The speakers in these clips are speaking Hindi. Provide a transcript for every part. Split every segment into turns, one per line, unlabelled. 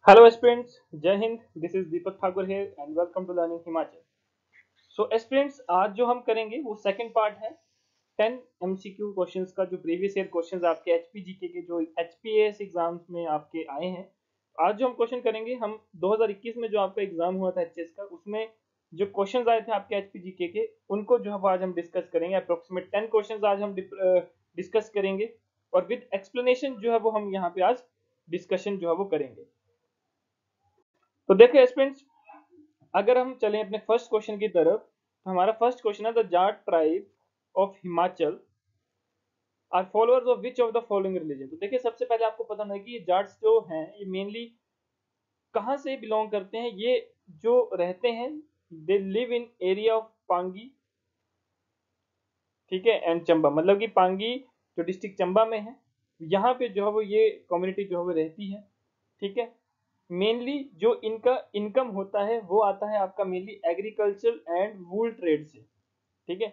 Hello aspirants, Jai Hind. This is Deepak Thakur here and welcome to learning Himachal. So aspirants, आज जो हम करेंगे वो सेकंड पार्ट है 10 एमसीक्यू क्वेश्चंस का, जो प्रीवियस ईयर क्वेश्चंस आपके एचपीजीके के जो एचपीएस एग्जाम्स में आपके आए हैं। आज जो हम क्वेश्चन करेंगे, हम 2021 में जो आपका एग्जाम हुआ था एचएस का, उसमें जो क्वेश्चंस आए थे आपके एचपीजीके के, उनको जो है आज हम डिस्कस करेंगे। अप्रोक्सीमेट 10 क्वेश्चंस आज हम डिस्कस करेंगे और विद एक्सप्लेनेशन जो है वो हम यहाँ पे आज डिस्कशन जो है वो करेंगे। तो देखिए स्टूडेंट्स, अगर हम चलें अपने फर्स्ट क्वेश्चन की तरफ, तो हमारा फर्स्ट क्वेश्चन है the Jat tribe of Himachal are followers of which of the following religion. तो देखिए, सबसे पहले आपको पता होना है कि ये जाट्स जो हैं ये मेनली कहाँ से बिलोंग करते हैं। ये जो रहते हैं, they live in area of Pangi, ठीक है, एंड चंबा। मतलब कि पांगी जो डिस्ट्रिक्ट चंबा में है, यहाँ पे जो है वो ये कम्युनिटी जो है वो रहती है, ठीक है। मेनली जो इनका इनकम होता है वो आता है आपका mainly agriculture and wool trade से, ठीक है।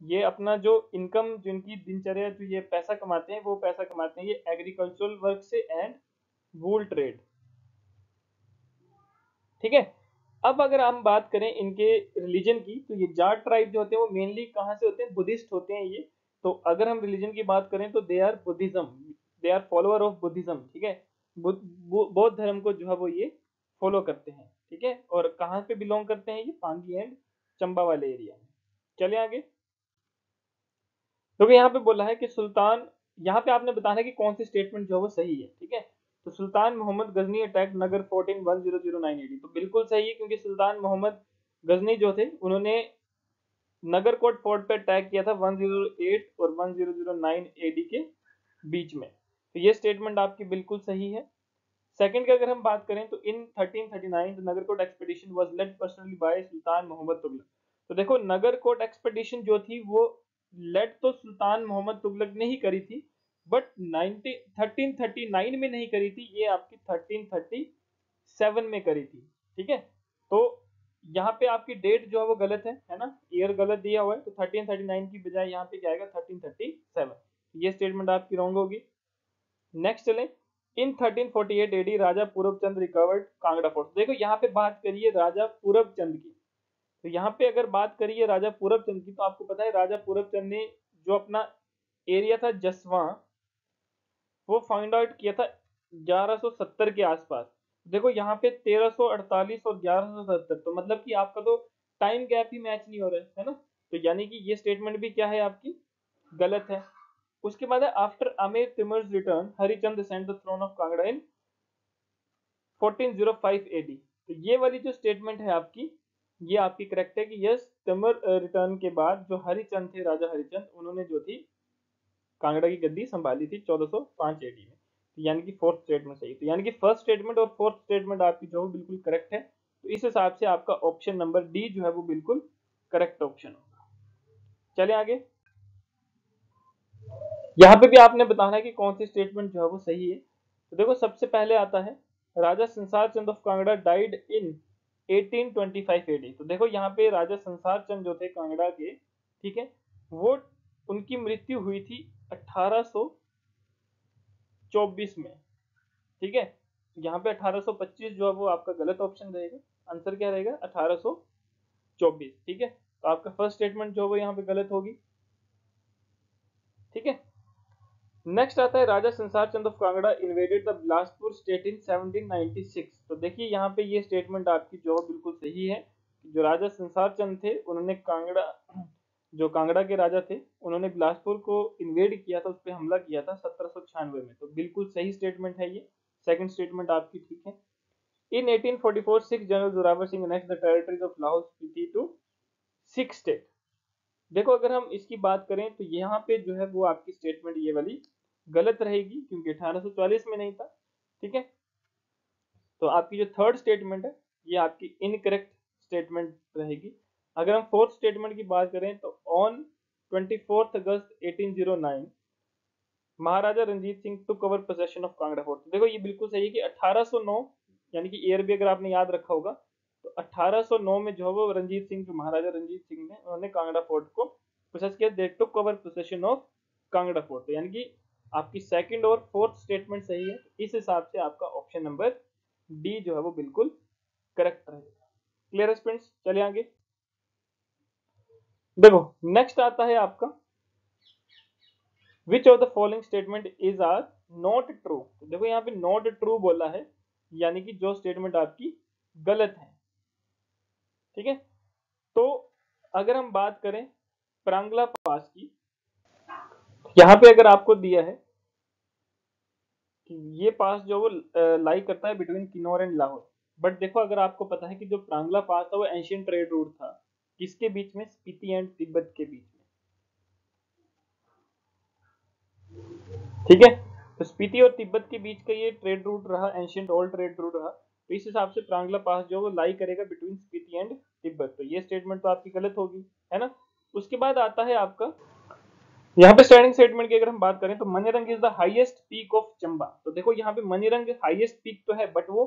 ये अपना जो इनकम, जो इनकी दिनचर्या, जो ये पैसा कमाते हैं वो पैसा कमाते हैं ये एग्रीकल्चरल वर्क से एंड वूल ट्रेड, ठीक है। अब अगर हम बात करें इनके रिलीजन की, तो ये जाट ट्राइब जो होते हैं वो मेनली कहाँ से होते हैं, बुद्धिस्ट होते हैं ये। तो अगर हम रिलीजन की बात करें तो they are Buddhism, they are follower of Buddhism, ठीक है। बौद्ध धर्म को जो है वो ये फॉलो करते हैं, ठीक है। और कहाँ पे बिलोंग करते हैं, ये पांगी एंड चंबा वाले एरिया में। चले आगे। क्योंकि यहाँ पे बोला है कि सुल्तान, यहाँ पे आपने बताना है कि कौन सी स्टेटमेंट जो है वो सही है, ठीक है। तो सुल्तान मोहम्मद गजनी अटैक नगर 14 1009 एडी, तो बिल्कुल सही है, क्योंकि सुल्तान मोहम्मद गजनी जो थे उन्होंने नगरकोट फोर्ट पे अटैक किया था 108 और 1009 एडी के बीच में। तो ये स्टेटमेंट आपकी बिल्कुल सही है। सेकंड की अगर हम बात करें तो in 1339 the Nagarkot expedition was led personally by Sultan Mohammad Tughlaq. तो देखो, नगरकोट एक्सपीडिशन जो थी वो लेड तो सुल्तान मोहम्मद तुगलक ने ही करी थी, बट 1339 में नहीं करी थी, ये आपकी 1337 में करी थी, ठीक है। तो यहाँ पे आपकी डेट जो है वो गलत है ना, ईयर गलत दिया हुआ है। तो 1339 की बजाय यहाँ पे क्या आएगा, 1337। ये स्टेटमेंट आपकी रॉन्ग होगी। नेक्स्ट चले। इन 1348 एडी राजा पूरबचंद रिकवर्ड कांगड़ा फोर्ट। देखो, यहाँ पे बात करिए राजा पूरबचंद की, तो यहाँ पे अगर बात करिए राजा पूरबचंद की, तो आपको पता है राजा पूरबचंद ने जो अपना एरिया था जसवां, वो फाइंड आउट किया था 1170 के आसपास। देखो यहाँ पे 1348 और 1170, तो मतलब कि आपका तो टाइम गैप ही मैच नहीं हो रहा है ना। तो यानी कि ये स्टेटमेंट भी क्या है आपकी, गलत है। उसके बाद है after Amir Timur's return Harichand sent the throne of Kangra in 1405 AD. तो ये वाली जो स्टेटमेंट है आपकी, ये आपकी करेक्ट है कि यस, तिमर रिटर्न के बाद जो हरिचंद थे, राजा हरिचंद, उन्होंने जो थी कांगड़ा की गद्दी संभाली थी 1405 एडी में। तो यानी कि फोर्थ स्टेटमेंट सही। तो यानी कि फर्स्ट स्टेटमेंट और फोर्थ स्टेटमेंट आपकी जो है बिल्कुल करेक्ट है। तो इस हिसाब से आपका ऑप्शन नंबर डी जो है वो बिल्कुल करेक्ट ऑप्शन होगा। चले आगे। यहाँ पे भी आपने बताना है कि कौन सी स्टेटमेंट जो है वो सही है। तो देखो, सबसे पहले आता है Raja Sansar Chand of Kangra died in 1825 AD. तो देखो, यहाँ पे राजा संसार चंद जो थे कांगड़ा के, ठीक है, वो उनकी मृत्यु हुई थी 1824 में, ठीक है। यहाँ पे 1825 जो है वो आपका गलत ऑप्शन रहेगा। आंसर क्या रहेगा, 1824, ठीक है। तो आपका फर्स्ट स्टेटमेंट जो है वो यहाँ पे गलत होगी, ठीक है। नेक्स्ट आता है Raja Sansar Chand of Kangra invaded the Bilaspur state in 1796। तो देखिए, यहाँ पे ये स्टेटमेंट आपकी जो बिल्कुल सही है। जो राजा संसार चंद थे, उन्होंने कांगड़ा, जो कांगड़ा के राजा थे, उन्होंने बिलासपुर को इन्वेड किया था, उस पर हमला किया था 1796 में। तो बिल्कुल सही स्टेटमेंट है ये। सेकंड स्टेटमेंट आपकी ठीक है। In 1844 Sikh general Zorawar Singh annexed the territories of Lahaul Spiti to Sikh state. देखो, अगर हम इसकी बात करें तो यहाँ पे जो है वो आपकी स्टेटमेंट ये वाली गलत रहेगी, क्योंकि 1840 में नहीं था, ठीक है। तो आपकी जो थर्ड स्टेटमेंट है ये आपकी इनकरेक्ट स्टेटमेंट रहेगी। अगर हम फोर्थ स्टेटमेंट की बात करें तो on 24 August 1809 Maharaja Ranjit Singh took over possession of Kangra fort. देखो, ये बिल्कुल सही है कि 1809, यानी कि ईयर भी अगर आपने याद रखा होगा, तो 1809 में जो है वो रंजीत सिंह, जो महाराजा रंजीत सिंह ने, उन्होंने कांगड़ा फोर्ट को पोसेस किया। They took over possession of Kangra fort. तो यानी कि आपकी सेकंड और फोर्थ स्टेटमेंट सही है। इस हिसाब से आपका ऑप्शन नंबर डी जो है वो बिल्कुल करेक्ट रहेगा। क्लियर है फ्रेंड्स, चलिए आगे। देखो नेक्स्ट आता है आपका which of the following statement is are not true. तो देखो यहाँ पे नॉट ट्रू बोला है, यानी कि जो स्टेटमेंट आपकी गलत है। ठीक है, तो अगर हम बात करें प्रांगला पास की, यहाँ पे अगर आपको दिया है कि ये पास जो वो लाई करता है between Kinnaur and Lahore, but देखो अगर आपको पता है कि जो प्रांगला पास था वो एंशियंट ट्रेड रूट था किसके बीच में, स्पीति एंड तिब्बत के बीच में। ठीक है, तो स्पीति और तिब्बत के बीच का ये ट्रेड रूट रहा, एंशियंट ओल्ड ट्रेड रूट रहा, तो इस हिसाब से प्रांगला पास जो वो लाई करेगा बिटवीन स्पीति एंड तिब्बत, तो ये स्टेटमेंट तो आपकी गलत होगी, है ना। उसके बाद आता है आपका यहाँ पे स्टैंडिंग स्टेटमेंट की अगर हम बात करें तो Manirang is the highest peak of Chamba. तो देखो यहाँ पे मनीरंग हाईएस्ट पीक तो है बट वो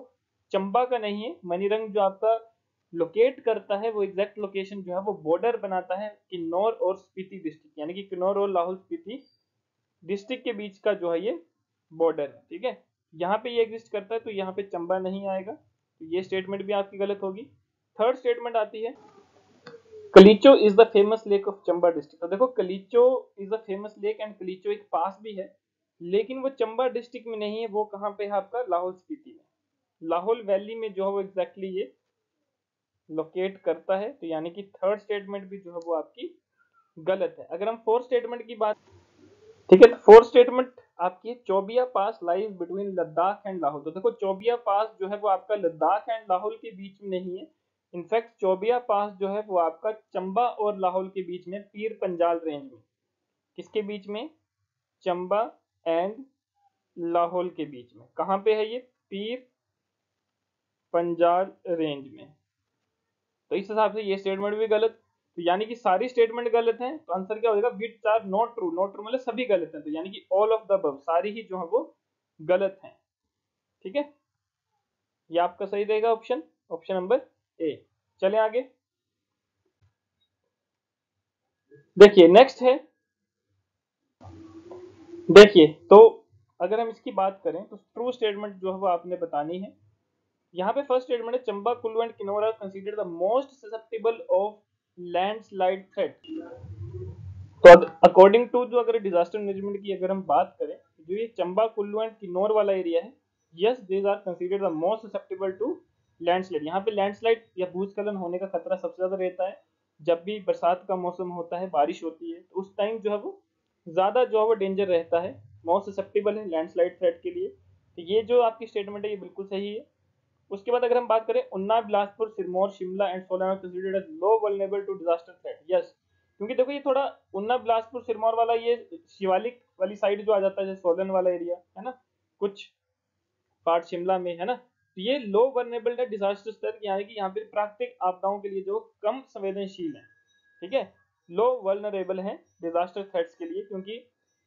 चंबा का नहीं है। मनीरंग जो आपका लोकेट करता है वो एग्जैक्ट लोकेशन जो है वो बॉर्डर बनाता है किन्नौर और स्पीति डिस्ट्रिक्ट, यानी कि किन्नौर और लाहौल स्पीति डिस्ट्रिक्ट के बीच का जो है ये बॉर्डर है। ठीक है, यहाँ पे ये एग्जिस्ट करता है तो यहाँ पे चंबा नहीं आएगा, तो ये स्टेटमेंट भी आपकी गलत होगी। थर्ड स्टेटमेंट आती है Kalicho is the famous lake of Chamba district. तो देखो Kalicho is the famous lake and Kalicho एक पास भी है, लेकिन वो चंबा डिस्ट्रिक्ट में नहीं है, वो कहाँ पे है आपका लाहौल स्पीति में, लाहौल वैली में जो है वो एग्जैक्टली ये लोकेट करता है, तो यानी कि थर्ड स्टेटमेंट भी जो है वो आपकी गलत है। अगर हम फोर्थ स्टेटमेंट की बात, ठीक है, तो फोर्थ स्टेटमेंट आपकी है Chaubia pass lies between Ladakh and Lahaul. तो देखो चौबिया पास जो है वो आपका लद्दाख एंड लाहौल के बीच में नहीं है, इनफैक्ट चौबिया पास जो है वो आपका चंबा और लाहौल के बीच में पीर पंजाल रेंज में, किसके बीच में, चंबा एंड लाहौल के बीच में, कहां पे है ये, पीर पंजाल रेंज में, तो इस हिसाब से ये स्टेटमेंट भी गलत। तो यानी कि सारी स्टेटमेंट गलत हैं, तो आंसर क्या हो जाएगा, which are not true. Not true मतलब सभी गलत हैं, तो यानी कि ऑल ऑफ द अबव, सारी ही जो है वो गलत हैं। ठीक है, ये आपका सही रहेगा ऑप्शन, ऑप्शन नंबर ए। चले आगे, देखिए नेक्स्ट है, देखिए तो अगर हम इसकी बात करें तो ट्रू स्टेटमेंट जो है वो आपने बतानी है। यहाँ पे फर्स्ट स्टेटमेंट है Chamba Kullu and Kinnaur are considered the most susceptible of landslide threat. तो अकॉर्डिंग टू जो अगर डिजास्टर मैनेजमेंट की अगर हम बात करें, जो ये चंबा कुल्लू एंड किन्नौर वाला एरिया है, yes these are considered the most susceptible to landslide. यहाँ पे लैंडस्लाइड या भूस्खलन होने का खतरा सबसे ज्यादा रहता है जब भी बरसात का मौसम होता है, बारिश होती है, तो उस टाइम जो है वो ज्यादा जो है वो डेंजर रहता है, मोस्ट ससेप्टेबल है लैंडस्लाइड थ्रेट के लिए। तो ये जो आपकी स्टेटमेंट है ये बिल्कुल सही है। उसके बाद अगर हम बात करें Unnao, Bilaspur, Sirmaur, Shimla and Solan are considered as low vulnerable to disaster threat. Yes, क्योंकि देखो ये थोड़ा उन्नाव, बिलासपुर, सिरमौर वाला ये शिवालिक वाली साइड जो आ जाता है, सोलन वाला एरिया है ना, कुछ पार्ट शिमला में है ना, तो ये लो वल्नरेबल है डिजास्टर थ्रेट, यानी कि यहाँ पे प्राकृतिक आपदाओं के लिए जो कम संवेदनशील है। ठीक है, लो वल्नरेबल है डिजास्टर थ्रेट्स के लिए, क्योंकि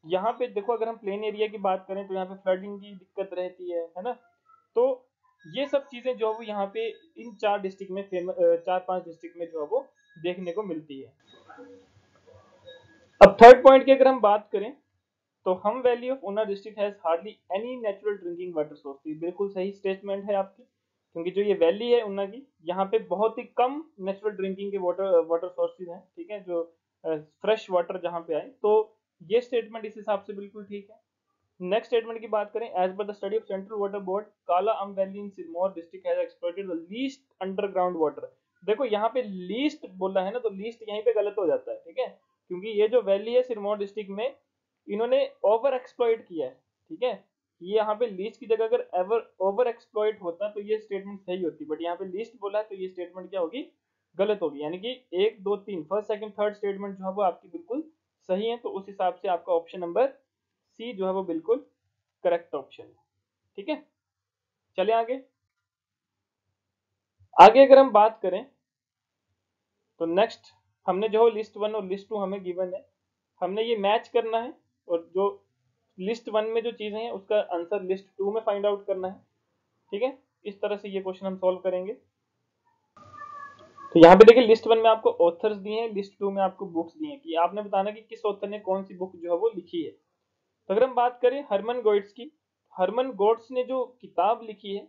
यहाँ पे देखो अगर हम प्लेन एरिया की बात करें तो यहाँ पे फ्लडिंग की दिक्कत रहती है ना, तो ये सब चीजें जो है वो यहाँ पे इन चार डिस्ट्रिक्ट में चार पांच डिस्ट्रिक्ट में जो है वो देखने को मिलती है। अब थर्ड पॉइंट की अगर हम बात करें तो हम valley of Una district has hardly any natural drinking water source. बिल्कुल सही स्टेटमेंट है आपकी, क्योंकि जो ये वैली है ऊना की, यहाँ पे बहुत ही कम नेचुरल ड्रिंकिंग के वाटर वाटर सोर्सेज हैं। ठीक है, जो फ्रेश वाटर जहाँ पे आए, तो ये स्टेटमेंट इस हिसाब से बिल्कुल ठीक है। नेक्स्ट स्टेटमेंट की बात करें, as per the study of central water board, Kala Amb valley in Sirmaur district has exploited the least underground water. देखो यहाँ पे लीस्ट बोला है ना, तो लीस्ट यहीं पे गलत हो जाता है। ठीक है, क्योंकि ये जो वैली है सिरमौर डिस्ट्रिक्ट में, इन्होंने ओवर एक्सप्लॉइट किया है। ठीक है, ये यहाँ पे लीस्ट की जगह अगर एवर ओवर एक्सप्लॉइट होता तो ये स्टेटमेंट सही होती, बट यहाँ पे लीस्ट बोला है तो ये स्टेटमेंट क्या होगी, गलत होगी। यानी कि एक दो तीन, फर्स्ट सेकंड थर्ड स्टेटमेंट जो है वो आपकी बिल्कुल सही है, तो उस हिसाब से आपका ऑप्शन नंबर सी जो है वो बिल्कुल करेक्ट ऑप्शन है। ठीक है, चले आगे, आगे अगर हम बात करें तो नेक्स्ट हमने जो लिस्ट वन और लिस्ट टू हमें गिवन है, हमने ये मैच करना है, और जो लिस्ट वन में जो चीजें हैं उसका आंसर लिस्ट टू में फाइंड आउट करना है। ठीक है, इस तरह से ये क्वेश्चन हम सॉल्व करेंगे। तो यहाँ पे देखिए लिस्ट वन में आपको ऑथर्स दिए हैं, लिस्ट टू में आपको बुक्स दिए हैं, कि आपने बताना कि किस ऑथर ने कौन सी बुक जो है वो लिखी है। तो अगर हम बात करें हरमन गोइट्स की, हरमन गोट्स ने जो किताब लिखी है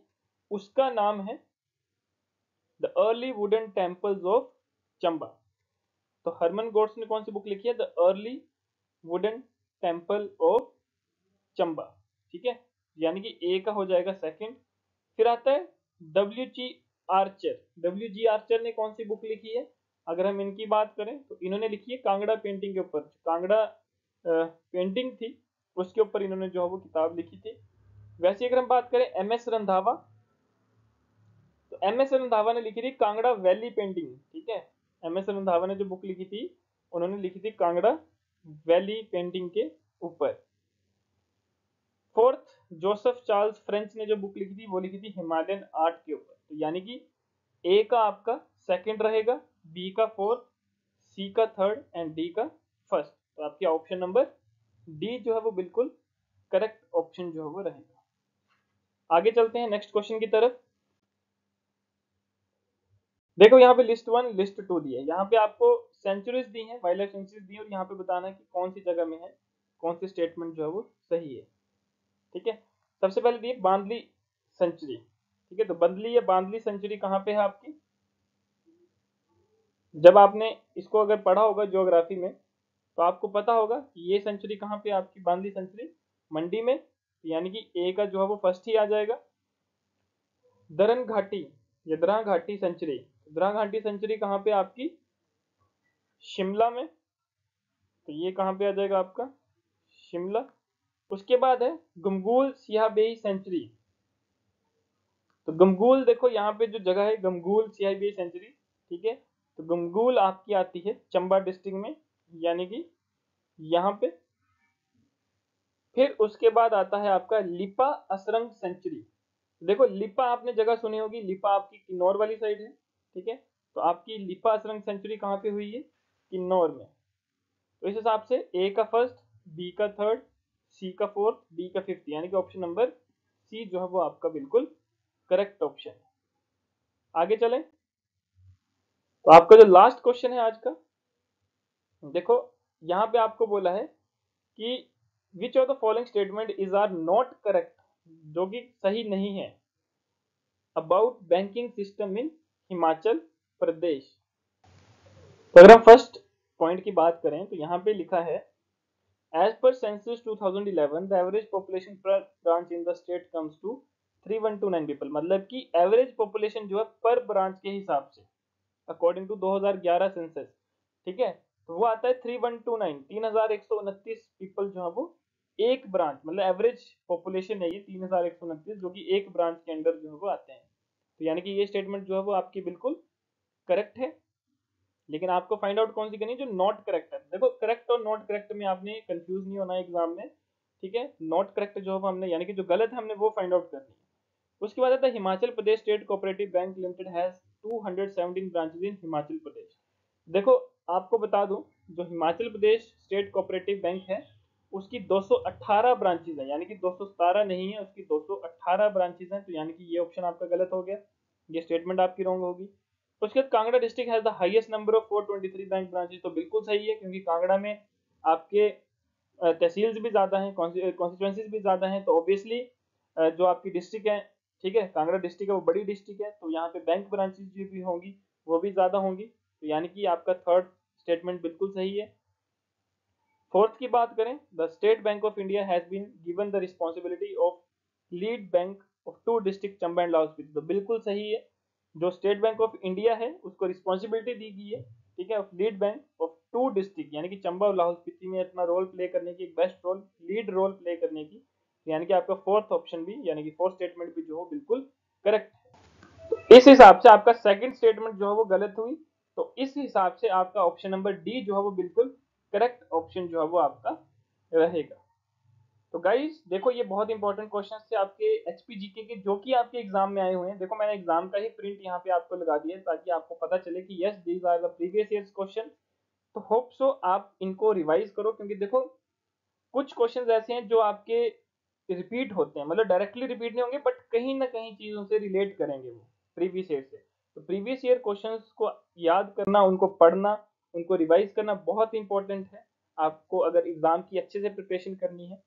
उसका नाम है the early wooden temples of Chamba. तो हरमन गोड्स ने कौन सी बुक लिखी है? The early wooden temple of Chamba. ठीक है, यानी कि ए का हो जाएगा सेकंड। फिर आता है डब्ल्यू आर्चर। डब्ल्यू आर्चर ने कौन सी बुक लिखी है? अगर हम इनकी बात करें तो इन्होंने लिखी है कांगड़ा पेंटिंग के ऊपर। कांगड़ा पेंटिंग थी उसके ऊपर इन्होंने जो है वो किताब लिखी थी। वैसे अगर हम बात करें एम एस रंधावा, तो एम एस रंधावा ने लिखी थी कांगड़ा वैली पेंटिंग। ठीक है, एम एस रंधावा ने जो बुक लिखी थी उन्होंने लिखी थी कांगड़ा वैली पेंटिंग के ऊपर। फोर्थ, जोसेफ चार्ल्स फ्रेंच ने जो बुक लिखी थी वो लिखी थी हिमालयन आर्ट के ऊपर। तो यानी कि ए का आपका सेकंड रहेगा, बी का फोर्थ, सी का थर्ड एंड डी का फर्स्ट। तो आपकी ऑप्शन नंबर डी जो है वो बिल्कुल करेक्ट ऑप्शन जो है वो रहेगा। आगे चलते हैं नेक्स्ट क्वेश्चन की तरफ। देखो यहाँ पे लिस्ट 1 लिस्ट 2 दी है। यहाँ पे आपको सेंचुरीज दी हैं, वाइल्ड लाइफ सेंचुरीज दी है, और यहाँ पे बताना है कि कौन सी जगह में है, कौन सी स्टेटमेंट जो है वो सही है। ठीक है, सबसे पहले दी है बांदली सेंचुरी। ठीक है, तो बंदली या बांदली सेंचुरी कहाँ पे है आपकी? जब आपने इसको अगर पढ़ा होगा ज्योग्राफी में तो आपको पता होगा कि ये सेंचुरी कहाँ पे है आपकी, बांदली सेंचुरी मंडी में। यानी कि ए का जो है वो फर्स्ट ही आ जाएगा। दरन घाटी या दरा घाटी सेंचुरी, दरा घाटी सेंचुरी कहाँ पे आपकी? शिमला में। तो ये कहाँ पे आ जाएगा आपका? शिमला। उसके बाद है गमगुल सियाबेई सेंचुरी। तो गमगुल देखो यहाँ पे जो जगह है गमगुल सियाबेई सेंचुरी। ठीक है, तो गमगुल आपकी आती है चंबा डिस्ट्रिक्ट में, यानी कि यहाँ पे। फिर उसके बाद आता है आपका लिपा असरंग सेंचुरी। देखो लिपा आपने जगह सुनी होगी, लिपा आपकी किन्नौर वाली साइड है। ठीक है, तो आपकी लिपा असरंग सेंचुरी कहाँ पे हुई है? किन्नौर में। तो इस हिसाब से ए का फर्स्ट, बी का थर्ड, सी का फोर्थ, डी का फिफ्थ, यानी कि ऑप्शन नंबर सी जो है वो आपका बिल्कुल करेक्ट ऑप्शन है। आगे चलें, तो आपका जो लास्ट क्वेश्चन है आज का, देखो यहाँ पे आपको बोला है कि which of the following statement is are not correct, जो कि सही नहीं है, about banking system in Himachal Pradesh. तो अगर हम फर्स्ट पॉइंट की बात करें तो यहाँ पे लिखा है As per census 2011, the average population per branch in the state comes to 3129 people। मतलब कि एवरेज पॉपुलेशन जो है पर ब्रांच के हिसाब से अकॉर्डिंग टू 2011 सेंसस, ठीक है, तो वो आता है 3129, 3129 पीपल जो है वो एक ब्रांच, मतलब एवरेज पॉपुलेशन है ये 3129 जो कि एक ब्रांच के अंडर जो है वो आते हैं। तो यानी कि ये स्टेटमेंट जो है वो आपकी बिल्कुल करेक्ट है। लेकिन आपको फाइंड आउट कौन सी करनी है? जो नॉट करेक्ट है। देखो करेक्ट और नॉट करेक्ट में आपने कंफ्यूज नहीं होना एग्जाम में। ठीक है, नॉट करेक्ट जो हमने यानी कि जो गलत है हमने वो फाइंड आउट करनी है। उसके बाद आता है Himachal Pradesh state cooperative bank limited has 217 branches in Himachal Pradesh. देखो आपको बता दूं, जो Himachal Pradesh state cooperative bank है उसकी 218 ब्रांचेस है, यानी कि 217 नहीं है, उसकी 218 ब्रांचेस हैं। तो यानी कि ये ऑप्शन आपका गलत हो गया, ये स्टेटमेंट आपकी रॉन्ग होगी। उसके बाद Kangra district has the highest number of 423 bank branches. तो बिल्कुल सही है, क्योंकि कांगड़ा में आपके तहसील्स भी ज्यादा हैं, कॉन्स्टिट्यूएंसीज भी ज्यादा हैं, तो ऑब्वियसली जो आपकी डिस्ट्रिक्ट है, ठीक है, कांगड़ा डिस्ट्रिक्ट है वो बड़ी डिस्ट्रिक्ट है, तो यहाँ पे बैंक ब्रांचेस जो भी होंगी वो भी ज्यादा होंगी। तो यानी कि आपका थर्ड स्टेटमेंट बिल्कुल सही है। फोर्थ की बात करें, the State Bank of India has been given the responsibility of lead bank of to district Chamba and Lahaul Spiti. तो बिल्कुल सही है, जो स्टेट बैंक ऑफ इंडिया है उसको रिस्पॉन्सिबिलिटी दी गई है, ठीक है, of lead bank of to district, यानी कि चंबा और लाहौल स्पीति में अपना रोल प्ले करने की, एक best role, lead role play करने की। यानी कि आपका फोर्थ ऑप्शन भी, यानी कि फोर्थ स्टेटमेंट भी जो हो बिल्कुल करेक्ट है। तो इस हिसाब से आपका सेकंड स्टेटमेंट जो है वो गलत हुई। तो इस हिसाब से आपका ऑप्शन नंबर डी जो है वो बिल्कुल करेक्ट ऑप्शन जो है वो आपका रहेगा। तो गाइस देखो ये बहुत इंपॉर्टेंट क्वेश्चन थे आपके एचपीजीके के, जो कि आपके एग्जाम में आए हुए हैं। देखो मैंने एग्जाम का ही प्रिंट यहाँ पे आपको लगा दिया है ताकि आपको पता चले कि yes these are the previous years question. तो होप सो आप इनको रिवाइज करो, क्योंकि देखो कुछ क्वेश्चन ऐसे हैं जो आपके रिपीट होते हैं, मतलब डायरेक्टली रिपीट नहीं होंगे बट कहीं ना कहीं चीजों से रिलेट करेंगे वो प्रीवियस ईयर से। तो प्रीवियस ईयर क्वेश्चंस को याद करना, उनको पढ़ना, उनको रिवाइज करना बहुत इंपॉर्टेंट है आपको, अगर एग्जाम की अच्छे से प्रिपरेशन करनी है।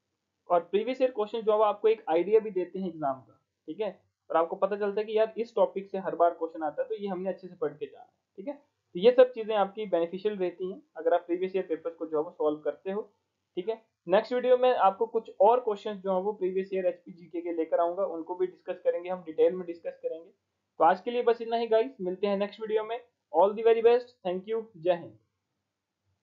और प्रीवियस ईयर क्वेश्चन जो है आपको एक आइडिया भी देते हैं एग्जाम का, ठीक है, और आपको पता चलता है कि यार इस टॉपिक से हर बार क्वेश्चन आता है, तो ये हमने अच्छे से पढ़ के जाना है, ठीक है। तो ये सब चीजें आपकी बेनिफिशियल रहती हैं अगर आप प्रीवियस ईयर पेपर्स को जो है वो सॉल्व करते हो, ठीक है। नेक्स्ट वीडियो में आपको कुछ और क्वेश्चन जो है वो प्रीवियस ईयर एचपीजीके के लेकर आऊंगा, उनको भी डिस्कस करेंगे, हम डिटेल में डिस्कस करेंगे। तो आज के लिए बस इतना ही गाइस, मिलते हैं नेक्स्ट वीडियो में। All the very best, thank you, जय हिंद।